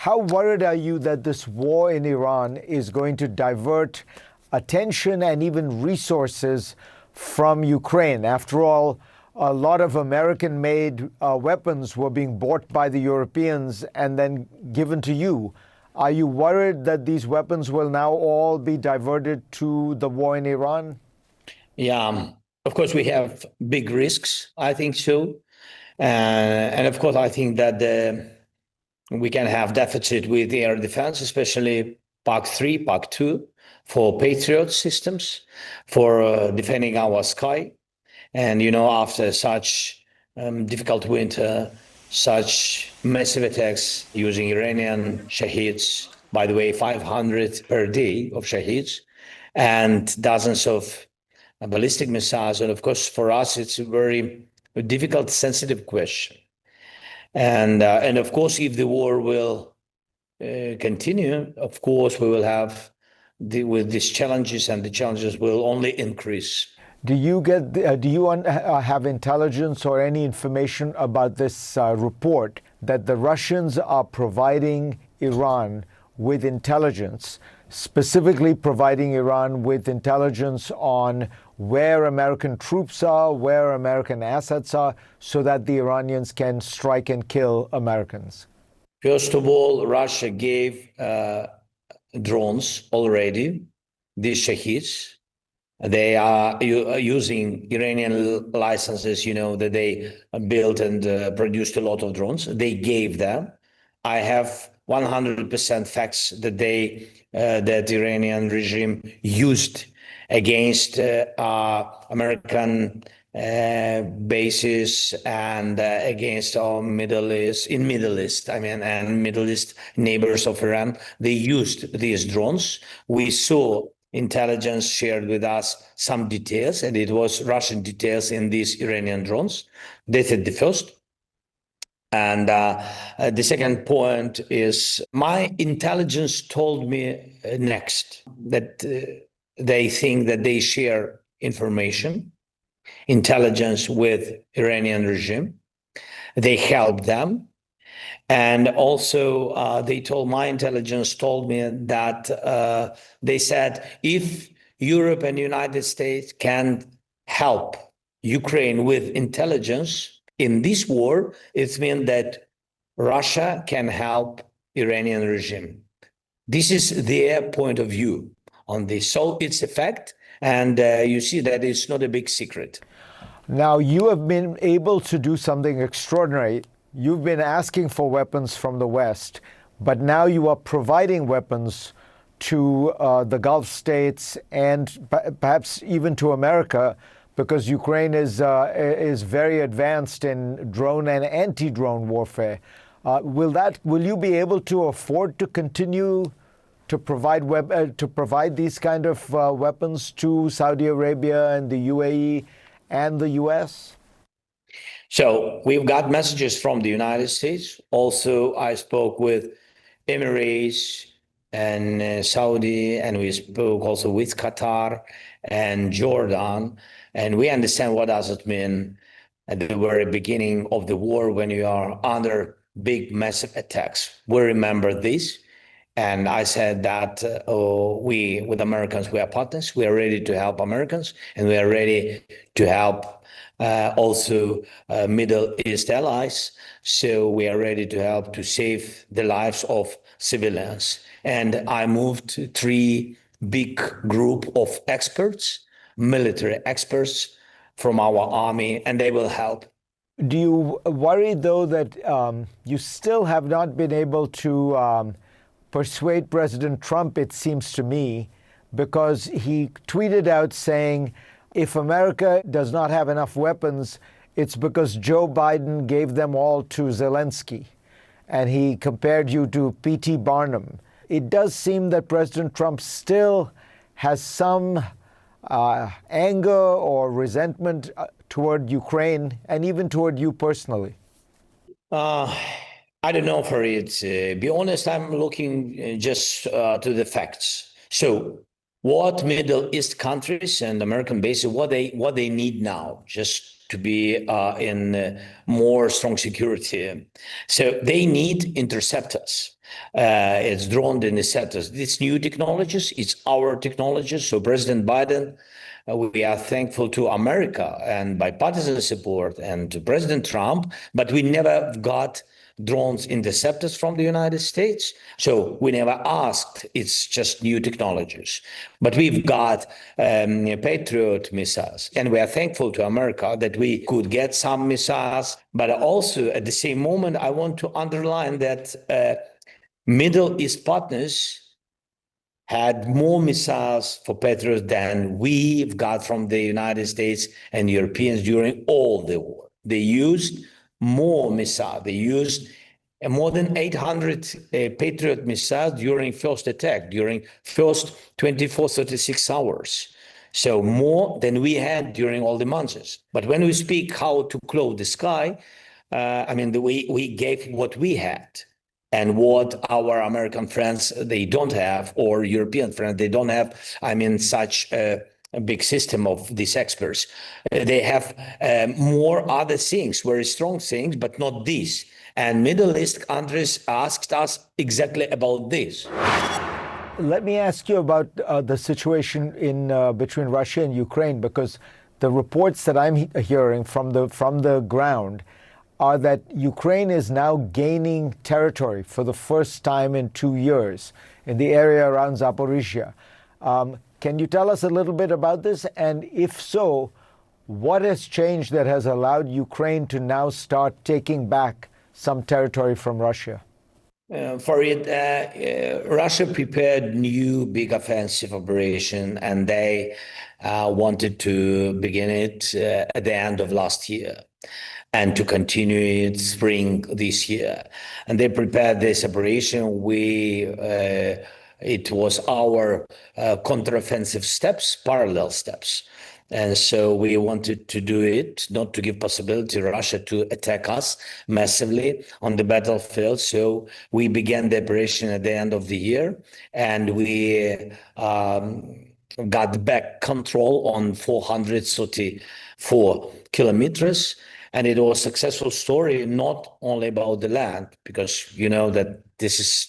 How worried are you that this war in Iran is going to divert attention and even resources from Ukraine? After all, a lot of American-made weapons were being bought by the Europeans and then given to you. Are you worried that these weapons will now all be diverted to the war in Iran? Yeah, of course, we have big risks. I think so. And of course, I think that we can have deficit with air defense, especially Pak 3, Pak 2, for Patriot systems, for defending our sky. And, after such difficult winter, such massive attacks using Iranian Shaheeds, by the way, 500 per day of Shaheeds, and dozens of ballistic missiles. And of course, for us, it's a very difficult, sensitive question. And of course, if the war will continue, of course, we will have with these challenges, and the challenges will only increase. Do you have intelligence or any information about this report that the Russians are providing Iran with intelligence, specifically providing Iran with intelligence on where American troops are, where American assets are, so that the Iranians can strike and kill Americans? First of all, Russia gave drones already, these Shaheeds. They are using Iranian licenses, that they built and produced a lot of drones. They gave them. I have 100% facts that that the Iranian regime used against American bases and against our Middle East and Middle East neighbors of Iran. They used these drones. We saw intelligence shared with us some details, and it was Russian details in these Iranian drones. This is the first. And the second point is my intelligence told me next that they think that they share intelligence with Iranian regime. They help them. And also, my intelligence told me that they said if Europe and the United States can help Ukraine with intelligence in this war, it means that Russia can help Iranian regime. This is their point of view on this. So it's a fact, and you see that it's not a big secret. Now, you have been able to do something extraordinary. You've been asking for weapons from the West, but now you are providing weapons to the Gulf states and perhaps even to America, because Ukraine is very advanced in drone and anti-drone warfare. Will you be able to afford to continue to provide these kind of weapons to Saudi Arabia and the UAE and the U.S.? So we've got messages from the United States. Also, I spoke with Emirates and Saudi, and we spoke also with Qatar and Jordan. And we understand what does it mean at the very beginning of the war when you are under big, massive attacks. We remember this. And I said that we, with Americans, we are partners. We are ready to help Americans, and we are ready to help also Middle East allies. So we are ready to help to save the lives of civilians. And I moved 3 big group of experts, military experts from our army, and they will help. Do you worry, though, that you still have not been able to persuade President Trump, it seems to me, because he tweeted out saying, if America does not have enough weapons, it's because Joe Biden gave them all to Zelensky. And he compared you to P.T. Barnum. It does seem that President Trump still has some anger or resentment toward Ukraine and even toward you personally. I don't know, Farid. Be honest, I'm looking just to the facts. So what Middle East countries and American bases, what they need now, just to be in more strong security. So they need interceptors. It's drone interceptors. These new technologies, it's our technologies. So President Biden, we are thankful to America and bipartisan support and to President Trump, but we never got drones interceptors from the United States. So we never asked. It's just new technologies. But we've got Patriot missiles. And we are thankful to America that we could get some missiles. But also at the same moment, I want to underline that Middle East partners had more missiles for Patriot than we've got from the United States and Europeans during all the war. They used more missiles. They used more than 800 Patriot missiles during first attack, during first 24, 36 hours. So more than we had during all the months. But when we speak how to close the sky, we gave what we had. And what our American friends, they don't have, or European friends, they don't have, such a big system of these experts. They have more other things, very strong things, but not these. And Middle East countries asked us exactly about this. Let me ask you about the situation in between Russia and Ukraine, because the reports that I'm hearing from the ground are that Ukraine is now gaining territory for the first time in 2 years in the area around Zaporizhia. Can you tell us a little bit about this? And if so, what has changed that has allowed Ukraine to now start taking back some territory from Russia? Russia prepared new big offensive operation, and they wanted to begin it at the end of last year and to continue it spring this year. And they prepared this operation. It was our counteroffensive steps, parallel steps. And so we wanted to do it, not to give possibility to Russia to attack us massively on the battlefield. So we began the operation at the end of the year, and we got back control on 434 kilometers. And it was a successful story, not only about the land, because you know that this is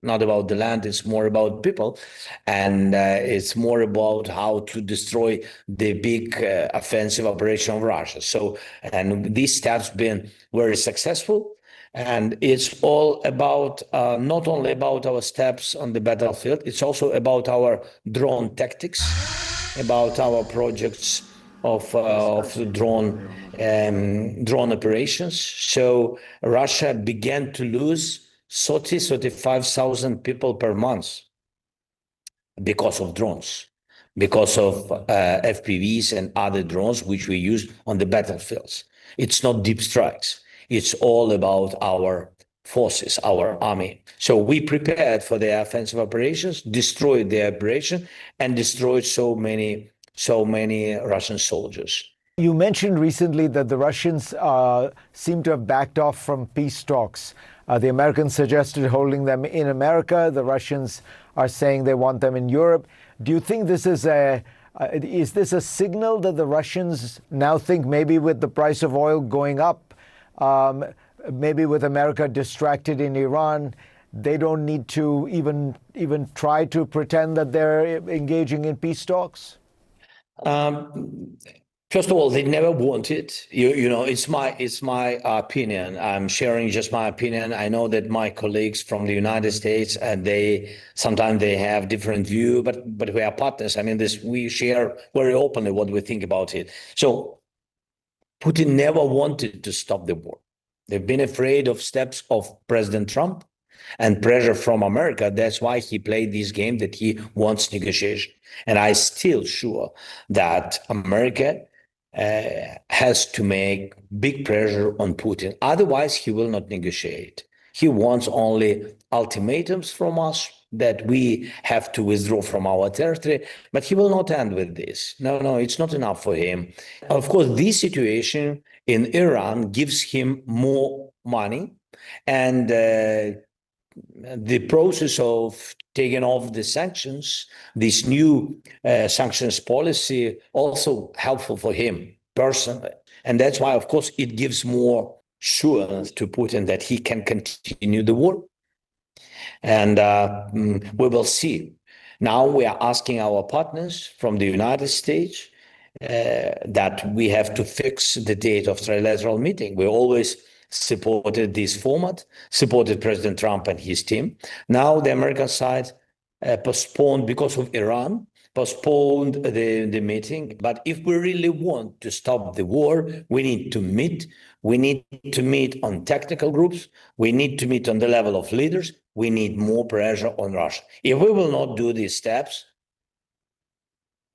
not about the land, it's more about people. And it's more about how to destroy the big offensive operation of Russia. So, and these steps been very successful. And it's all about, not only about our steps on the battlefield, it's also about our drone tactics, about our projects of drone operations. So Russia began to lose 35,000 people per month because of drones, because of FPVs and other drones which we use on the battlefields. It's not deep strikes. It's all about our forces, our army. So we prepared for the offensive operations, destroyed the operation, and destroyed so many Russian soldiers. You mentioned recently that the Russians seem to have backed off from peace talks. The Americans suggested holding them in America. The Russians are saying they want them in Europe. Do you think this is a signal that the Russians now think maybe with the price of oil going up, maybe with America distracted in Iran, they don't need to even try to pretend that they're engaging in peace talks? First of all, they never wanted. You know, it's my opinion. I'm sharing just my opinion. I know that my colleagues from the United States, they sometimes have different view, but we are partners. I mean, we share very openly what we think about it. So Putin never wanted to stop the war. They've been afraid of steps of President Trump and pressure from America. That's why he played this game that he wants negotiation. And I'm still sure that America has to make big pressure on Putin. Otherwise, he will not negotiate. He wants only ultimatums from us that we have to withdraw from our territory, but he will not end with this. No, it's not enough for him. Of course, this situation in Iran gives him more money, and the process of taking off the sanctions, this new sanctions policy, also helpful for him personally. And that's why, of course, it gives more assurance to Putin that he can continue the war. And we will see. Now we are asking our partners from the United States that we have to fix the date of trilateral meeting. We always supported this format, supported President Trump and his team. Now the American side postponed because of Iran, postponed the meeting. But if we really want to stop the war, we need to meet. We need to meet on technical groups. We need to meet on the level of leaders. We need more pressure on Russia. If we will not do these steps,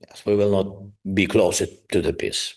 yes, we will not be closer to the peace.